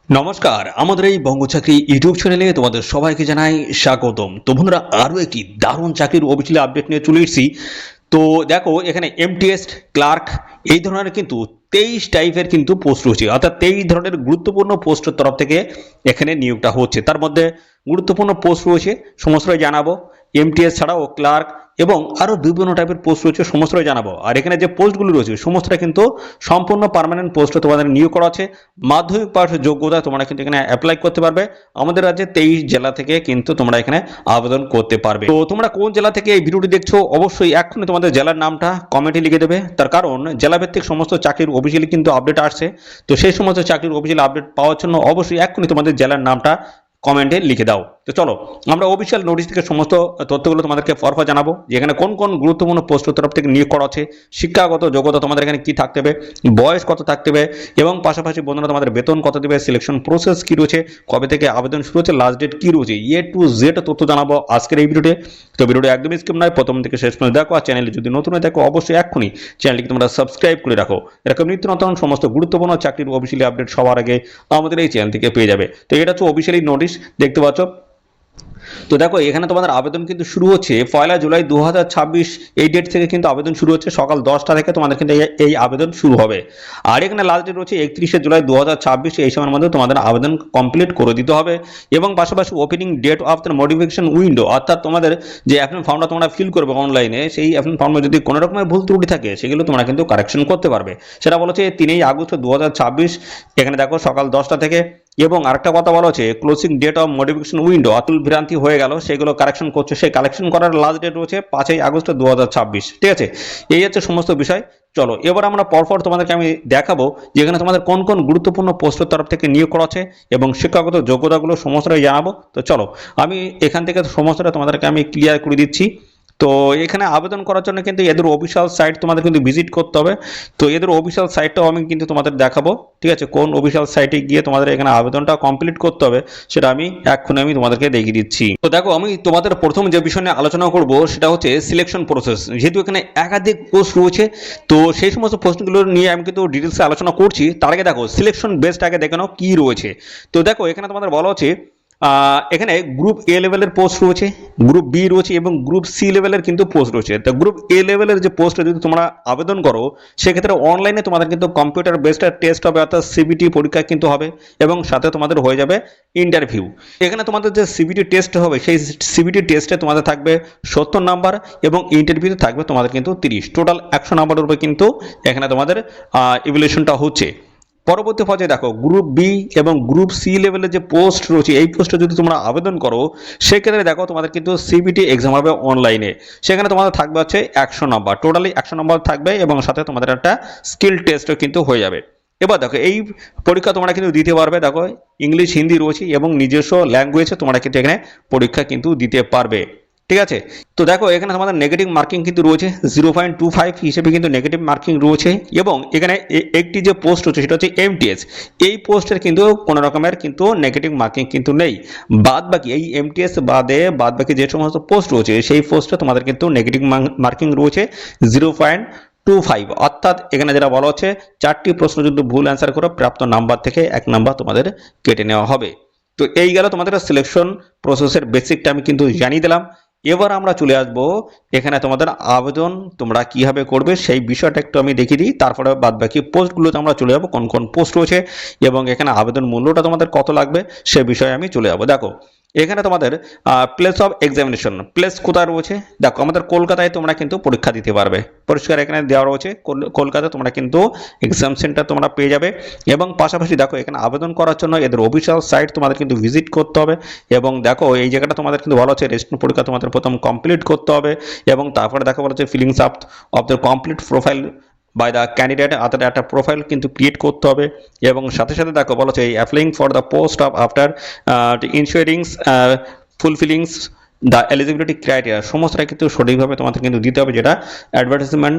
নমস্কার, আমাদের এই বঙ্গ চাকরি ইউটিউব চ্যানেলে তোমাদের সবাইকে জানাই স্বাগতম। তো বন্ধুরা, আরও একটি দারুণ চাকরির অফিসিয়াল আপডেট নিয়ে চলে এসেছি। তো দেখো, এখানে এমটিএস ক্লার্ক এই ধরনের কিন্তু 23 টাইপের কিন্তু পোস্ট রয়েছে, অর্থাৎ 23 ধরনের গুরুত্বপূর্ণ পোস্টের তরফ থেকে এখানে নিয়োগটা হচ্ছে। তার মধ্যে গুরুত্বপূর্ণ পোস্ট রয়েছে, সমস্তটাই জানাবো। এমটিএস ছাড়াও ক্লার্ক এবং আরও বিভিন্ন টাইপের পোস্ট রয়েছে, সমস্তটাই জানাবো। আর এখানে যে পোস্টগুলো রয়েছে সমস্তটা কিন্তু সম্পূর্ণ পার্মানেন্ট পোস্টে তোমাদের নিয়োগ করা আছে। মাধ্যমিক পাশ যোগ্যতা তোমরা কিন্তু এখানে অ্যাপ্লাই করতে পারবে। আমাদের রাজ্যে 23 জেলা থেকে কিন্তু তোমরা এখানে আবেদন করতে পারবে। তো তোমরা কোন জেলা থেকে এই ভিডিওটি দেখছো অবশ্যই এক্ষুনি তোমাদের জেলার নামটা কমেন্টে লিখে দেবে। তার কারণ জেলাভিত্তিক সমস্ত চাকরির অফিসিয়ালি কিন্তু আপডেট আসছে। তো সেই সমস্ত চাকরির অফিসিয়াল আপডেট পাওয়ার জন্য অবশ্যই এক্ষুনি তোমাদের জেলার নামটা কমেন্টে লিখে দাও। তো চলো, আমরা অফিসিয়াল নোটিশ থেকে সমস্ত তথ্যগুলো তোমাদেরকে পরপর জানাবো, যে এখানে কোন কোন গুরুত্বপূর্ণ পোস্টের তরফ থেকে নিয়োগ করা আছে, শিক্ষাগত যোগ্যতা তোমাদের এখানে কি থাকতে হবে, বয়স কত থাকতে হবে, এবং পাশাপাশি বন্ধুরা তোমাদের বেতন কত দেবে, সিলেকশন প্রসেস কি রয়েছে, কবে থেকে আবেদন শুরু হচ্ছে, লাস্ট ডেট কি রয়েছে, টু জেড তথ্য জানাবো আজকের এই ভিডিওতে। তো ভিডিওটি একদমই স্কিপ নয়, প্রথম থেকে শেষ পর্যন্ত দেখো। আর চ্যানেলে যদি নতুন হয়ে দেখো অবশ্যই এক্ষুনি চ্যানেলটিকে তোমরা সাবস্ক্রাইব করে রাখো। এরকম নিত্য নতুন সমস্ত গুরুত্বপূর্ণ চাকরির অফিসিয়ালি আপডেট সবার আগে আমাদের এই চ্যানেল থেকে পেয়ে যাবে। তো এটা হচ্ছে অফিসিয়ালি নোটিশ, দেখতে পাচ্ছ। তো দেখো, এখানে তোমাদের আবেদন কিন্তু শুরু হচ্ছে 1 জুলাই 2026। এই ডেট থেকে কিন্তু আবেদন শুরু হচ্ছে, সকাল 10টা থেকে তোমাদের কিন্তু এই আবেদন শুরু হবে। আর এখানে লাস্ট ডেট রয়েছে 31 জুলাই 2026। এই সময়ের মধ্যে তোমাদের আবেদন কমপ্লিট করে দিতে হবে। এবং পাশাপাশি opening date of the modification window, অর্থাৎ তোমাদের যে অ্যাপ্লিকেশন ফর্মটা তোমরা ফিল করবে অনলাইনে, সেই অ্যাপ্লিকেশন ফর্মে যদি কোনো রকমের ভুল ত্রুটি থাকে সেগুলো তোমরা কিন্তু কারেকশন করতে পারবে। সেটা বলেছে 3 আগস্ট 2026। এখানে দেখো সকাল 10টা থেকে। এবং আরেকটা কথা বলা হচ্ছে closing date of modification window, অতুল ভ্রান্তি হয়ে গেল সেগুলো কারেকশন করছে, সেই কালেকশন করার লাস্ট ডেট রয়েছে 5 আগস্ট 2026। ঠিক আছে, এই হচ্ছে সমস্ত বিষয়। চলো, এবার আমরা পরপর তোমাদেরকে আমি দেখাবো যেখানে তোমাদের কোন কোন গুরুত্বপূর্ণ পোস্টের তরফ থেকে নিয়োগ করা আছে এবং শিক্ষাগত যোগ্যতাগুলো সমস্তটাই জানাবো। তো চলো, আমি এখান থেকে সমস্তটা তোমাদেরকে আমি ক্লিয়ার করে দিচ্ছি। তো এখানে আবেদন করার জন্য কিন্তু এদের অফিসিয়াল সাইট তোমাদের কিন্তু ভিজিট করতে হবে। তো এদের অফিসিয়াল সাইটটাও আমি কিন্তু তোমাদের দেখাবো। ঠিক আছে, কোন অফিসিয়াল সাইটে গিয়ে তোমাদের এখানে আবেদনটা কমপ্লিট করতে হবে সেটা আমি তোমাদেরকে দেখিয়ে দিচ্ছি। তো দেখো, আমি তোমাদের প্রথম যে বিষয় নিয়ে আলোচনা করব সেটা হচ্ছে সিলেকশন প্রসেস। যেহেতু এখানে একাধিক পোস্ট রয়েছে, তো সেই সমস্ত পোস্টগুলো নিয়ে আমি কিন্তু ডিটেলসে আলোচনা করছি। তার আগে দেখো সিলেকশন বেসড আগে দেখে নাও কি রয়েছে। তো দেখো, এখানে তোমাদের বলা হচ্ছে এখানে গ্রুপ এ লেভেলের পোস্ট রয়েছে, গ্রুপ বি রয়েছে এবং গ্রুপ সি লেভেলের কিন্তু পোস্ট রয়েছে। তো গ্রুপ এ লেভেলের যে পোস্টে যদি তোমরা আবেদন করো সেক্ষেত্রে অনলাইনে তোমাদের কিন্তু কম্পিউটার বেসড টেস্ট হবে, অর্থাৎ সিবিটি পরীক্ষা কিন্তু হবে এবং সাথে তোমাদের হয়ে যাবে ইন্টারভিউ। এখানে তোমাদের যে সিবিটি টেস্ট হবে সেই সিবিটি টেস্টে তোমাদের থাকবে 70 নাম্বার এবং ইন্টারভিউতে থাকবে তোমাদের কিন্তু 30, টোটাল 100 নাম্বারের উপরে কিন্তু এখানে তোমাদের ইভ্যালুয়েশনটা হচ্ছে। পরবর্তী পর্যায়ে দেখো, গ্রুপ বি এবং গ্রুপ সি লেভেলের যে পোস্ট রয়েছে এই পোস্টে যদি তোমরা আবেদন করো সেক্ষেত্রে দেখো তোমাদের কিন্তু সিবিটি এক্সাম হবে অনলাইনে। সেখানে তোমাদের থাকবে হচ্ছে 100 নাম্বার, টোটালি 100 নাম্বার থাকবে এবং সাথে তোমাদের একটা স্কিল টেস্টও কিন্তু হয়ে যাবে। এবার দেখো, এই পরীক্ষা তোমরা কিন্তু দিতে পারবে। দেখো, ইংলিশ হিন্দি রয়েছে এবং নিজস্ব ল্যাঙ্গুয়েজে তোমরা কিন্তু এখানে পরীক্ষা কিন্তু দিতে পারবে। ঠিক আছে, তো দেখো এখানে তোমাদের নেগেটিভ মার্কিং কিন্তু রয়েছে 0.25 হিসেবে কিন্তু নেগেটিভ মার্কিং রয়েছে। এবং এখানে একটি যে পোস্ট হচ্ছে সেটা হচ্ছে এমটিএস। এই পোস্টের কিন্তু কোনো রকমের কিন্তু নেগেটিভ মার্কিং কিন্তু নেই। বাদ বাকি এই এমটিএস বাদ বাকি যে সমস্ত পোস্ট রয়েছে সেই পোস্টে তোমাদের কিন্তু নেগেটিভ মার্কিং রয়েছে 0.25। অর্থাৎ এখানে যেটা বলা হচ্ছে 4টি প্রশ্ন যদি ভুল অ্যান্সার করো প্রাপ্ত নাম্বার থেকে 1 নাম্বার তোমাদের কেটে নেওয়া হবে। তো এই গেল তোমাদের সিলেকশন প্রসেসের বেসিকটা আমি কিন্তু জানিয়ে দিলাম। এবার আমরা চলে আসব এখানে তোমাদের আবেদন তোমরা কিভাবে করবে সেই বিষয়টা একটু আমি দেখিয়ে দিই, তারপরে বাদ বাকি পোস্টগুলোতে আমরা চলে যাবো, কোন কোন পোস্ট রয়েছে এবং এখানে আবেদন মূল্যটা তোমাদের কত লাগবে সে বিষয়ে আমি চলে যাবো। দেখো, এখানে তোমাদের প্লেস অফ এক্সামিনেশন প্লেস কোথায় রয়েছে। দেখো, আমাদের কলকাতায় তোমরা কিন্তু পরীক্ষা দিতে পারবে, পরিষ্কার এখানে দেওয়া রয়েছে কলকাতায় তোমরা কিন্তু এক্সাম সেন্টার তোমরা পেয়ে যাবে। এবং পাশাপাশি দেখো, এখানে আবেদন করার জন্য এদের অফিসিয়াল সাইট তোমাদের কিন্তু ভিজিট করতে হবে। এবং দেখো, এই জায়গাটা তোমাদের কিন্তু বলা হচ্ছে রেজিস্ট্রেশন পরীক্ষা তোমাদের প্রথম কমপ্লিট করতে হবে এবং তারপরে দেখো বলা হচ্ছে fillings up of the complete profile by the candidate, অর্থাৎ একটা প্রোফাইল কিন্তু ক্রিয়েট করতে হবে। এবং সাথে সাথে দেখো বলা হচ্ছে applying for the post of after ensurings fulfillings the eligibility criteria, সমস্তটা কিন্তু সঠিকভাবে তোমাদের কিন্তু দিতে হবে। যেটা অ্যাডভার্টাইজমেন্ট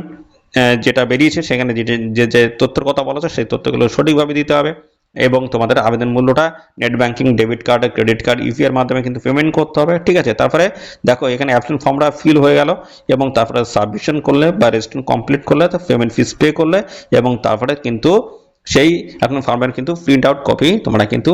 যেটা বেরিয়েছে সেখানে যে তথ্যের কথা বলা হচ্ছে সেই তথ্যগুলো সঠিকভাবে দিতে হবে। এবং তোমাদের আবেদন মূল্যটা net banking, debit card, credit card, UPI এর মাধ্যমে কিন্তু পেমেন্ট করতে হবে। ঠিক আছে, তারপরে দেখো এখানে অ্যাপ্লিকেশন ফর্মটা ফিল হয়ে গেল এবং তারপরে সাবমিশন করলে বা রেজিস্ট্রেশন কমপ্লিট করলে তো পেমেন্ট ফিস পে করলে এবং তারপরে কিন্তু সেই এখন ফর্মের কিন্তু প্রিন্ট আউট কপি তোমরা কিন্তু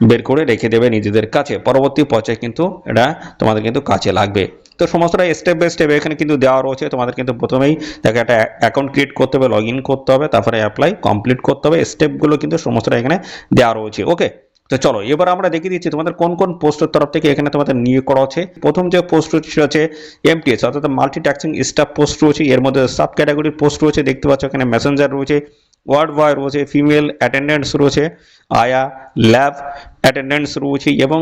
বের করে রেখে দেবে নিজেদের কাছে, পরবর্তী পর্যায়ে কিন্তু এটা তোমাদের কিন্তু কাজে লাগবে। তো সমস্তটা স্টেপ বাই স্টেপ এখানে কিন্তু দেওয়া রয়েছে। তোমাদের কিন্তু প্রথমেই দেখো একটা অ্যাকাউন্ট ক্রিয়েট করতে হবে, লগ ইন করতে হবে, তারপরে অ্যাপ্লাই কমপ্লিট করতে হবে, স্টেপগুলো কিন্তু সমস্তটা এখানে দেওয়া রয়েছে। ওকে, তো চলো এবার আমরা দেখিয়ে দিচ্ছি তোমাদের কোন কোন পোস্টের তরফ থেকে এখানে তোমাদের নিয়োগ করা হচ্ছে। প্রথম যে পোস্ট হচ্ছে এমটিএস অর্থাৎ মাল্টিটাস্কিং স্টাফ পোস্ট রয়েছে, এর মধ্যে সাব ক্যাটাগরির পোস্ট রয়েছে, দেখতে পাচ্ছ এখানে মেসেঞ্জার রয়েছে, ওয়ার্ড বয় রয়েছে, ফিমেল অ্যাটেন্ডেন্টস রয়েছে, আয়া ল্যাব অ্যাটেন্ডেন্টস রয়েছে এবং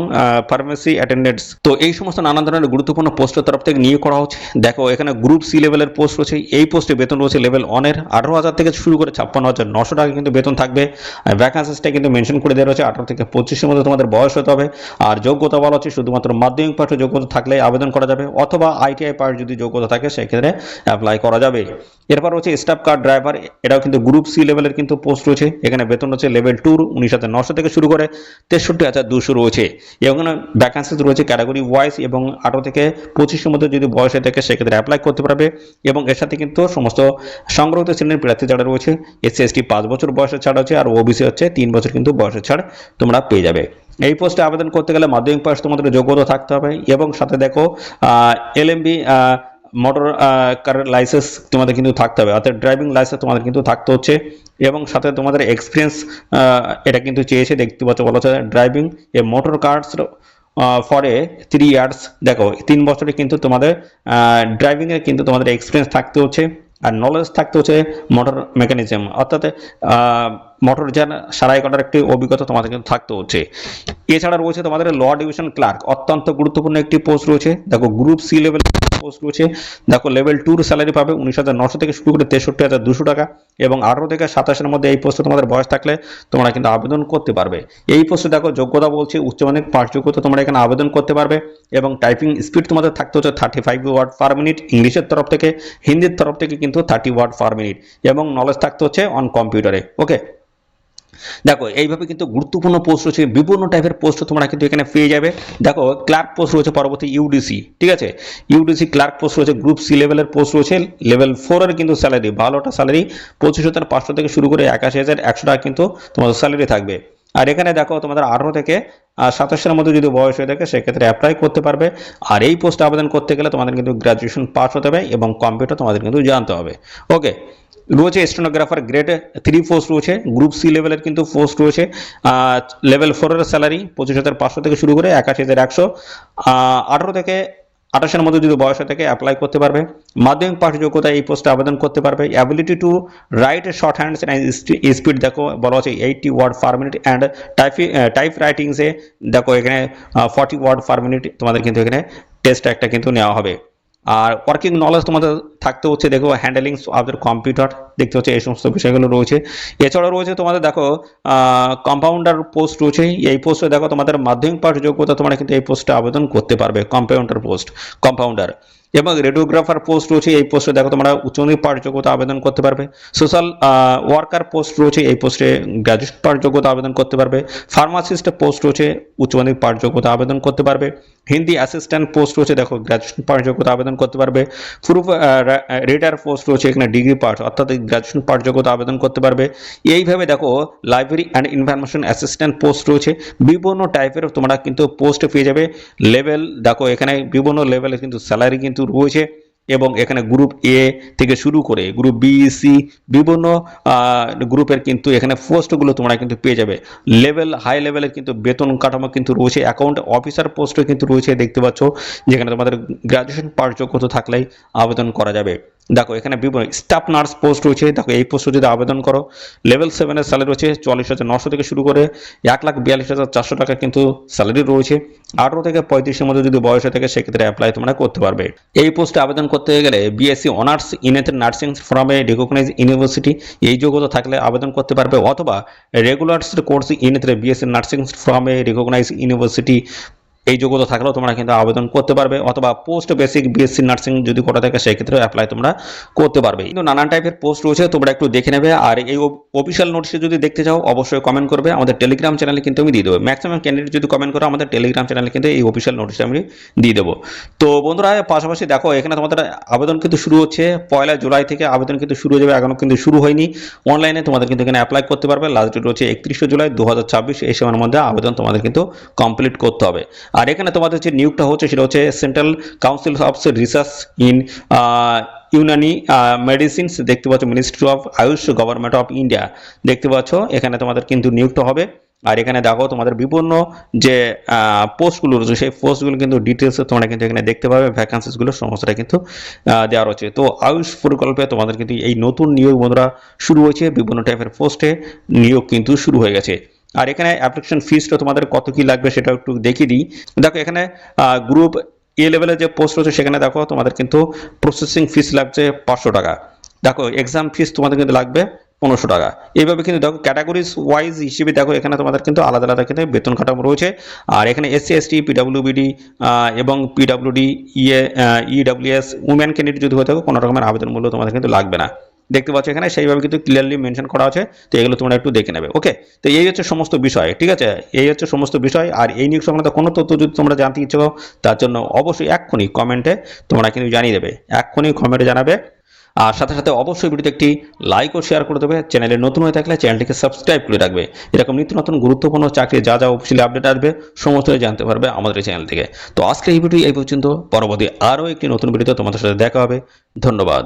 ফার্মেসি অ্যাটেন্ডেন্টস। তো এই সমস্ত নানান ধরনের গুরুত্বপূর্ণ পোস্টের তরফ থেকে নিয়োগ করা হচ্ছে। দেখো এখানে গ্রুপ সি লেভেলের পোস্ট রয়েছে, এই পোস্টে বেতন রয়েছে লেভেল 1-এর 18,000 থেকে শুরু করে 56,900 টাকা কিন্তু বেতন থাকবে। আর ভ্যাকান্সিসটা কিন্তু মেনশন করে দেওয়া রয়েছে 18 থেকে 25-এর মধ্যে তোমাদের বয়স হতে হবে। আর যোগ্যতা বলা হচ্ছে শুধুমাত্র মাধ্যমিক পাঠে যোগ্যতা থাকলে আবেদন করা যাবে, অথবা আইটিআই পাঠ যদি যোগ্যতা থাকে সেক্ষেত্রে অ্যাপ্লাই করা যাবে। এরপর হচ্ছে স্টাফ কার ড্রাইভার, এটাও কিন্তু গ্রুপ সি লেভেলের কিন্তু পোস্ট রয়েছে। এখানে বেতন হচ্ছে লেভেল 2 19,900 থেকে শুরু করে 63,200 রয়েছে। এখানে ভ্যাকান্সিস রয়েছে ক্যাটাগরি ওয়াইজ এবং 18 থেকে 25-এর মধ্যে যদি বয়স হয়ে থাকে সেক্ষেত্রে অ্যাপ্লাই করতে পারবে। এবং এর সাথে কিন্তু সমস্ত সংগ্রহিত শ্রেণীর প্রার্থী ছাড়া রয়েছে, এসসি এসটি 5 বছর বয়সের ছাড় আছে, আর ওবিসি হচ্ছে 3 বছর কিন্তু বয়সের ছাড় তোমরা পেয়ে যাবে। এই পোস্টে আবেদন করতে গেলে মাধ্যমিক পাস তোমাদের যোগ্যতা থাকতে হবে এবং সাথে দেখো এলএমবি মোটর কারের লাইসেন্স তোমাদের কিন্তু থাকতে হবে, অর্থাৎ ড্রাইভিং লাইসেন্স তোমাদের কিন্তু থাকতে হচ্ছে। এবং সাথে তোমাদের এক্সপিরিয়েন্স এটা কিন্তু চেয়েছে, দেখতে পাচ্ছ বলা হচ্ছে ড্রাইভিং এ মোটর কার্স ফরে 3 ইয়ার্স। দেখো 3 বছরে কিন্তু তোমাদের ড্রাইভিংয়ের কিন্তু তোমাদের এক্সপিরিয়েন্স থাকতে হচ্ছে, আর নলেজ থাকতে হচ্ছে মোটর মেকানিজম অর্থাৎ মোটর যান সারাই করার একটি অভিজ্ঞতা তোমাদের কিন্তু থাকতে হচ্ছে। এছাড়া রয়েছে তোমাদের ল ডিভিশন ক্লার্ক, অত্যন্ত গুরুত্বপূর্ণ একটি পোস্ট রয়েছে। দেখো গ্রুপ সি লেভেল পোস্ট রয়েছে। দেখো লেভেল 2 স্যালারি পাবে 19,900 থেকে শুরু করে 63,200 টাকা এবং 18 থেকে 27-এর মধ্যে এই পোস্টে তোমাদের বয়স থাকলে তোমরা কিন্তু আবেদন করতে পারবে। এই পোস্টে দেখো যোগ্যতা বলছে উচ্চমানের পাঠ যোগ্যতা, তোমরা এখানে আবেদন করতে পারবে এবং টাইপিং স্পিড তোমাদের থাকতে হচ্ছে 35 ওয়ার্ড পার মিনিট ইংলিশের তরফ থেকে, হিন্দির তরফ থেকে কিন্তু 30 ওয়ার্ড পার মিনিট এবং নলেজ থাকতে হচ্ছে অন কম্পিউটারে। ওকে, দেখো এইভাবে কিন্তু গুরুত্বপূর্ণ পোস্ট রয়েছে, বিভিন্ন টাইপের পোস্ট তোমরা কিন্তু এখানে পেয়ে যাবে। দেখো ক্লার্ক পোস্ট রয়েছে, পরবর্তী ইউডিসি, ঠিক আছে, ইউডিসি ক্লার্ক পোস্ট রয়েছে, গ্রুপ সি লেভেলের পোস্ট রয়েছে, লেভেল 4-এর কিন্তু স্যালারি ভালোটা স্যালারি 25,500 থেকে শুরু করে 81,100 টাকা কিন্তু তোমাদের স্যালারি থাকবে। আর এখানে দেখো তোমাদের 18 থেকে 27-এর মধ্যে যদি বয়স হয়ে থাকে সেক্ষেত্রে অ্যাপ্লাই করতে পারবে। আর এই পোস্টে আবেদন করতে গেলে তোমাদের কিন্তু গ্র্যাজুয়েশন পাস হতে হবে এবং কম্পিউটার তোমাদের কিন্তু জানতে হবে। ওকে, রয়েছে স্টেনোগ্রাফার গ্রেড 3 পোস্ট রয়েছে, গ্রুপ সি লেভেলের কিন্তু পোস্ট রয়েছে। লেভেল 4-এর স্যালারি 25,500 থেকে শুরু করে 81,100। 18 থেকে 28-এর মধ্যে যদি বয়স হয়ে থাকে অ্যাপ্লাই করতে পারবে। মাধ্যমিক পাঠ যোগ্যতা এই পোস্টে আবেদন করতে পারবে। Ability to write short hands and speed দেখো বলা হচ্ছে 80 word per minute and type রাইটিংসে দেখো এখানে 40 ওয়ার্ড পার মিনিট তোমাদের কিন্তু এখানে টেস্ট একটা কিন্তু নেওয়া হবে। আর ওয়ার্কিং নলেজ তোমাদের থাকতে হচ্ছে, দেখো হ্যান্ডেলিং আমাদের কম্পিউটার দেখতে হচ্ছে, এই সমস্ত বিষয়গুলো রয়েছে। এছাড়াও রয়েছে তোমাদের দেখো কম্পাউন্ডার পোস্ট রয়েছে, এই পোস্টে দেখো তোমাদের মাধ্যমিক পাঠ যোগ্যতা তোমরা কিন্তু এই পোস্টে আবেদন করতে পারবে, কম্পাউন্ডার। এবং রেডিওগ্রাফার পোস্ট রয়েছে, এই পোস্টে দেখো তোমরা উচ্চমাধ্যমিক পাঠ যোগ্যতা আবেদন করতে পারবে। সোশ্যাল ওয়ার্কার পোস্ট রয়েছে, এই পোস্টে গ্র্যাজুয়েট পাঠ যোগ্যতা আবেদন করতে পারবে। ফার্মাসিস্ট পোস্ট রয়েছে, উচ্চমাধ্যমিক পাঠ যোগ্যতা আবেদন করতে পারবে। হিন্দি অ্যাসিস্ট্যান্ট পোস্ট রয়েছে, দেখো গ্র্যাজুয়েট পাঠ যোগ্যতা আবেদন করতে পারবে। প্রুফ রিডার পোস্ট রয়েছে, এখানে ডিগ্রি পাঠ অর্থাৎ গ্র্যাজুয়েশন পাঠ যোগ্যতা আবেদন করতে পারবে। এইভাবে দেখো library and information assistant post রয়েছে, বিভিন্ন টাইপের তোমরা কিন্তু পোস্ট পেয়ে যাবে। লেভেল দেখো এখানে বিভিন্ন লেভেলে কিন্তু স্যালারি কিন্তু রয়েছে এবং এখানে গ্রুপ এ থেকে শুরু করে গ্রুপ বি সি বিভিন্ন গ্রুপের কিন্তু এখানে পোস্টগুলো তোমরা কিন্তু পেয়ে যাবে। লেভেল হাই লেভেলের কিন্তু বেতন কাঠামো কিন্তু রয়েছে। অ্যাকাউন্ট অফিসার পোস্টও কিন্তু রয়েছে, দেখতে পাচ্ছ, যেখানে তোমাদের গ্র্যাজুয়েশন পাঠ যোগ্যতা থাকলেই আবেদন করা যাবে। দেখো এখানে বিভিন্ন স্টাফ নার্স পোস্ট রয়েছে, দেখো এই পোস্টে যদি আবেদন করো লেভেল 7-এর স্যালারি রয়েছে 44,900 থেকে শুরু করে 1,42,400 টাকা কিন্তু স্যালারি রয়েছে। 18 থেকে 35-এর মধ্যে যদি বয়স হয়ে থাকে সেক্ষেত্রে অ্যাপ্লাই তোমরা করতে পারবে। এই পোস্টে আবেদন করতে গেলে BSc honours in nursing from a recognise university এই যোগ্যতা থাকলে আবেদন করতে পারবে, অথবা regular course in BSc nursing from a recognise university এই যোগ্যতা থাকলেও তোমরা কিন্তু আবেদন করতে পারবে, অথবা পোস্ট বেসিক বিএসসি নার্সিং যদি করা থাকে সেই ক্ষেত্রে অ্যাপ্লাই তোমরা করতে পারবে। কিন্তু নানান টাইপের পোস্ট রয়েছে, তোমরা একটু দেখে নেবে। আর এই অফিসিয়াল নোটিশে যদি দেখতে চাও অবশ্যই কমেন্ট করবে, আমাদের টেলিগ্রাম চ্যানেলে কিন্তু আমি দিয়ে দেবো। ম্যাক্সিমাম ক্যান্ডিডেট যদি কমেন্ট করো আমাদের টেলিগ্রাম চ্যানেলে কিন্তু এই অফিসিয়াল নোটিশটা আমি দিয়ে দেবো। তো বন্ধুরা পাশাপাশি দেখো এখানে তোমাদের আবেদন কিন্তু শুরু হচ্ছে 1 জুলাই থেকে, আবেদন কিন্তু শুরু হয়ে যাবে, এখনো কিন্তু শুরু হয়নি। অনলাইনে তোমাদের কিন্তু এখানে অ্যাপ্লাই করতে পারবে। লাস্ট ডেট হচ্ছে 31 জুলাই 2026, এই সময়ের মধ্যে আবেদন তোমাদের কিন্তু কমপ্লিট করতে হবে। আর এখানে তোমাদের যে নিয়োগটা হচ্ছে সেটা হচ্ছে central council of research in Unani medicines, দেখতে পাচ্ছ ministry of Ayush, government of India, দেখতে পাচ্ছ এখানে তোমাদের কিন্তু নিয়োগটা হবে। আর এখানে দেখো তোমাদের বিভিন্ন যে পোস্টগুলো রয়েছে সেই পোস্টগুলো কিন্তু ডিটেলসে তোমরা কিন্তু এখানে দেখতে পাবে, ভ্যাকান্সিসগুলো সমস্তটা কিন্তু দেওয়া রয়েছে। তো আয়ুষ প্রকল্পে তোমাদের কিন্তু এই নতুন নিয়োগ বন্ধুরা শুরু হয়েছে, বিভিন্ন টাইপের পোস্টে নিয়োগ কিন্তু শুরু হয়ে গেছে। আর এখানে অ্যাপ্লিকেশন ফিসটা তোমাদের কত কি লাগবে সেটা একটু দেখিয়ে দিই। দেখো এখানে গ্রুপ এ লেভেলের যে পোস্ট রয়েছে সেখানে দেখো তোমাদের কিন্তু প্রসেসিং ফিস লাগছে 500 টাকা। দেখো এক্সাম ফিস তোমাদের কিন্তু লাগবে 1500 টাকা। এইভাবে কিন্তু দেখো ক্যাটাগরিজ ওয়াইজ হিসেবে দেখো এখানে তোমাদের কিন্তু আলাদা আলাদা কিন্তু বেতন কাঠামো রয়েছে। আর এখানে এসসি এসটি পিডব্লিউবিডি এবং পিডব্লিউডি ইডব্লিউএস উমেন ক্যান্ডিডেট যদি হয়ে থাকে কোনো রকমের আবেদন মূল্য তোমাদের কিন্তু লাগবে না। দেখতে পাচ্ছ এখানে সেইভাবে কিন্তু ক্লিয়ারলি মেনশন করা আছে। তো এগুলো তোমরা একটু দেখে নেবে। ওকে, তো এই হচ্ছে সমস্ত বিষয়, ঠিক আছে, এই হচ্ছে সমস্ত বিষয়। আর এই নিয়োগ সংক্রান্ত কোনো তথ্য যদি তোমরা জানতে ইচ্ছুক হও তার জন্য অবশ্যই এক্ষুনি কমেন্টে তোমরা কিন্তু জানিয়ে দেবে, এক্ষুনি কমেন্টে জানাবে। আর সাথে সাথে অবশ্যই ভিডিওতে একটি লাইক ও শেয়ার করে দেবে। চ্যানেলে নতুন হয়ে থাকলে চ্যানেলটিকে সাবস্ক্রাইব করে রাখবে। এরকম নিত্য নতুন গুরুত্বপূর্ণ চাকরি যা যা অফিসিয়ালি আপডেট আসবে সমস্তই জানতে পারবে আমাদের এই চ্যানেল থেকে। তো আজকের এই ভিডিও এই পর্যন্ত, পরবর্তী আরও একটি নতুন ভিডিওতে তোমাদের সাথে দেখা হবে। ধন্যবাদ।